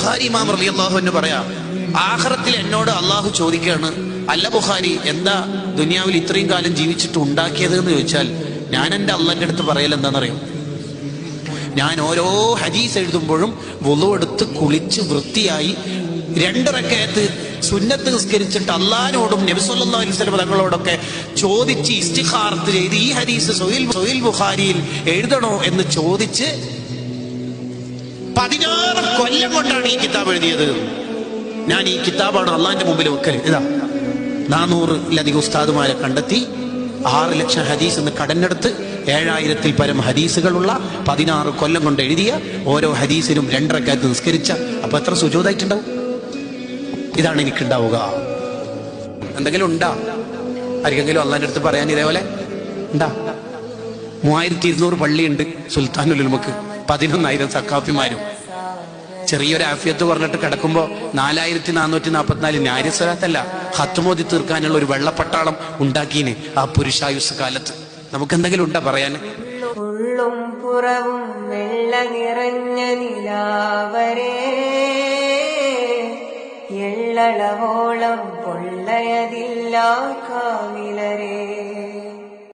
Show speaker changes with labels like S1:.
S1: ബുഖാരി ഇമാം റളിയല്ലാഹു അൻഹു പറയാം, ആഖിറത്തിൽ എന്നോട് അള്ളാഹു ചോദിക്കുകയാണ്, അല്ല ബുഖാരി, എന്താ ദുനിയാവിൽ ഇത്രയും കാലം ജീവിച്ചിട്ട് ഉണ്ടാക്കിയത് എന്ന് ചോദിച്ചാൽ ഞാൻ എൻ്റെ അള്ളാന്റെ അടുത്ത് പറയൽ എന്താണെന്നറിയോ? ഞാൻ ഓരോ ഹദീസ് എഴുതുമ്പോഴും വുളു എടുത്ത് കുളിച്ച് വൃത്തിയായി 2 റക്അത്ത് സുന്നത്ത് നിസ്കരിച്ചിട്ട് അള്ളാഹിനോടും നബി സല്ലല്ലാഹു അലൈഹി വസല്ലം തങ്ങളോടൊക്കെ ചോദിച്ച് ഇസ്തിഖാറത്ത് ചെയ്ത് ഈ ഹദീസ് സ്വഹീഹ് ബുഖാരിയിൽ എഴുതണോ എന്ന് ചോദിച്ച് 16 കൊല്ലം കൊണ്ടാണ് ഈ കിതാബ് എഴുതിയത്. ഞാൻ ഈ കിതാബാണ് അള്ളാഹിന്റെ മുമ്പിൽ വെക്കൽ. ഇതാ 400-ലധികം ഉസ്താദുമാരെ കണ്ടെത്തി 6 ലക്ഷം ഹദീസ് എന്ന് കടന്നെടുത്ത് 7000-ൽ പരം ഹദീസുകളുള്ള 16 കൊല്ലം കൊണ്ട് എഴുതിയ ഓരോ ഹദീസിനും 2 റക്അത്ത് നിസ്കരിച്ച, അപ്പൊ എത്ര സുജൂദായിട്ടുണ്ടാവും? ഇതാണ് എനിക്കുണ്ടാവുക. എന്തെങ്കിലും ഉണ്ടാ? ആർക്കെങ്കിലും അള്ളാന്റെ അടുത്ത് പറയാൻ ഇതേപോലെ ഉണ്ടാ? 3200 പള്ളിയുണ്ട് സുൽത്താനുൽ ഉലമക്ക്, 11,000 സക്കാഫിമാരും. ചെറിയൊരു ആഫിയത്ത് പറഞ്ഞിട്ട് കിടക്കുമ്പോ 4444 ന്യായസ്വലാത്തല്ല, ഖത്മോദി തീർക്കാനുള്ള ഒരു വെള്ളപ്പട്ടാളം ഉണ്ടാക്കീന് ആ പുരുഷായുസ് കാലത്ത്. നമുക്ക് എന്തെങ്കിലും ഉണ്ടാ പറയാൻ?
S2: ഉള്ളും പുറവും വെള്ള നിറഞ്ഞ നിലാവരേ, എള്ളളവോളം പൊള്ളയതില്ല കാവിലരേ.